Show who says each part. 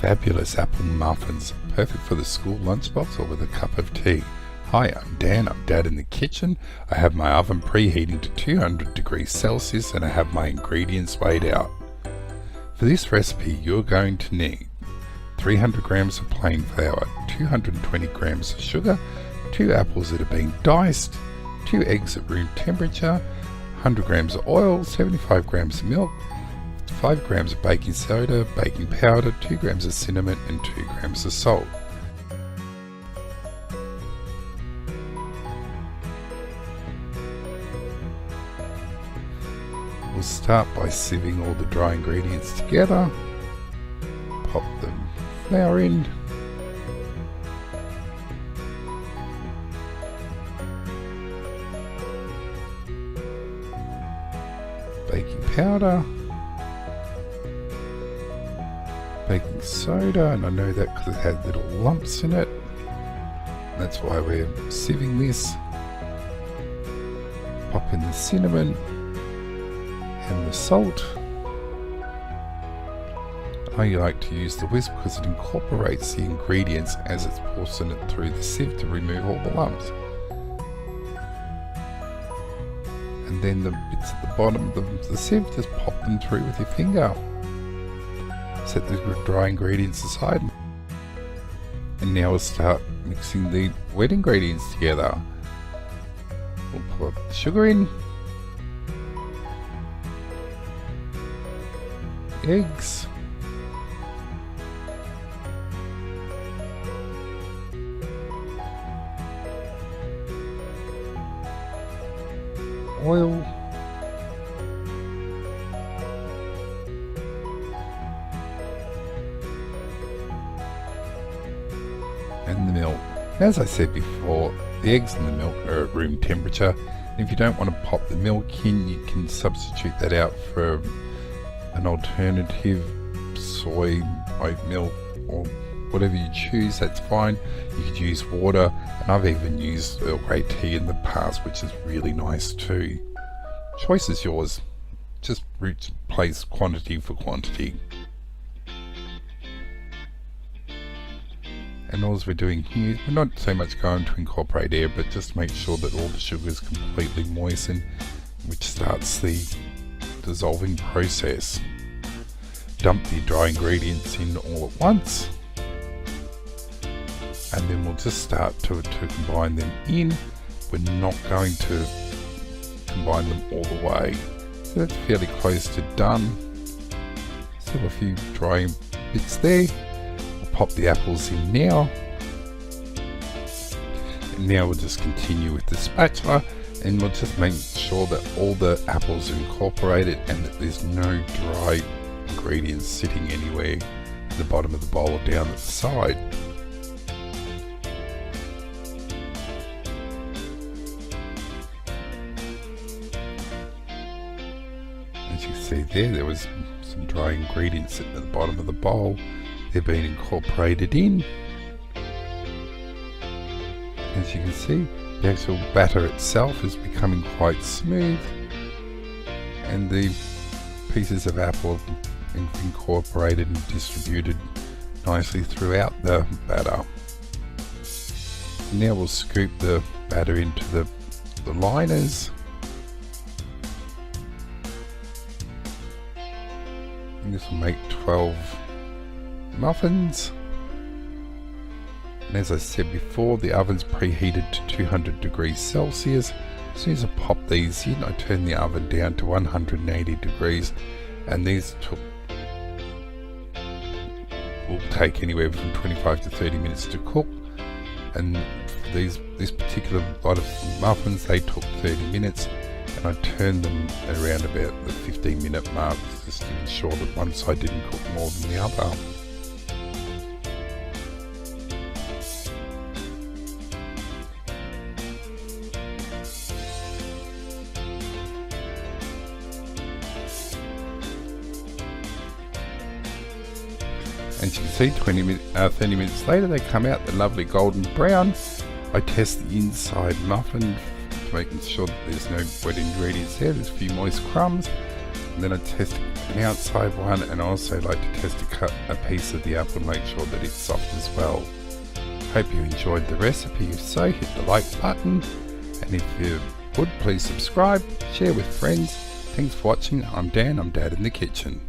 Speaker 1: Fabulous apple muffins, perfect for the school lunchbox or with a cup of tea. Hi, I'm Dan, I'm Dad in the kitchen. I have my oven preheating to 200 degrees Celsius and I have my ingredients weighed out. For this recipe you're going to need 300 grams of plain flour, 220 grams of sugar, 2 apples that have been diced, 2 eggs at room temperature, 100 grams of oil, 75 grams of milk, 5 grams of baking soda, baking powder, 2 grams of cinnamon and 2 grams of salt. We'll start by sieving all the dry ingredients together. Pop the flour in. Baking powder. Baking soda, and I know that because it had little lumps in it. That's why we're sieving this. Pop in the cinnamon and the salt. I like to use the whisk because it incorporates the ingredients as it's forcing it through the sieve to remove all the lumps. And then the bits at the bottom of the sieve, just pop them through with your finger. Set the dry ingredients aside, and now we'll start mixing the wet ingredients together. We'll put the sugar in, eggs, oil, and the milk. As I said before, the eggs and the milk are at room temperature. And if you don't want to pop the milk in, you can substitute that out for an alternative soy, oat milk, or whatever you choose, that's fine. You could use water, and I've even used Earl Grey tea in the past, which is really nice too. Choice is yours. Just replace quantity for quantity. And all we're doing here, we're not so much going to incorporate air, but just make sure that all the sugar is completely moistened, which starts the dissolving process. Dump the dry ingredients in all at once, and then we'll just start to combine them in. We're not going to combine them all the way, so that's fairly close to done. Still a few dry bits there. Pop the apples in now, and now we'll just continue with the spatula, and we'll just make sure that all the apples are incorporated and that there's no dry ingredients sitting anywhere at the bottom of the bowl or down at the side. As you can see there was some dry ingredients sitting at the bottom of the bowl. They're being incorporated in. As you can see, the actual batter itself is becoming quite smooth, and the pieces of apple have been incorporated and distributed nicely throughout the batter. Now we'll scoop the batter into the liners. And this will make 12 muffins, and as I said before, the oven's preheated to 200 degrees Celsius. As soon as I pop these in, I turn the oven down to 180 degrees, and these will take anywhere from 25 to 30 minutes to cook. And for this particular lot of muffins, they took 30 minutes, and I turned them at around about the 15-minute mark, just to ensure that one side didn't cook more than the other. As you can see, 30 minutes later, they come out, they're lovely golden brown. I test the inside muffin, making sure that there's no wet ingredients there. There's a few moist crumbs. And then I test an outside one, and I also like to test a piece of the apple and make sure that it's soft as well. Hope you enjoyed the recipe. If so, hit the like button, and if you would, please subscribe, share with friends. Thanks for watching. I'm Dan, I'm Dad in the Kitchen.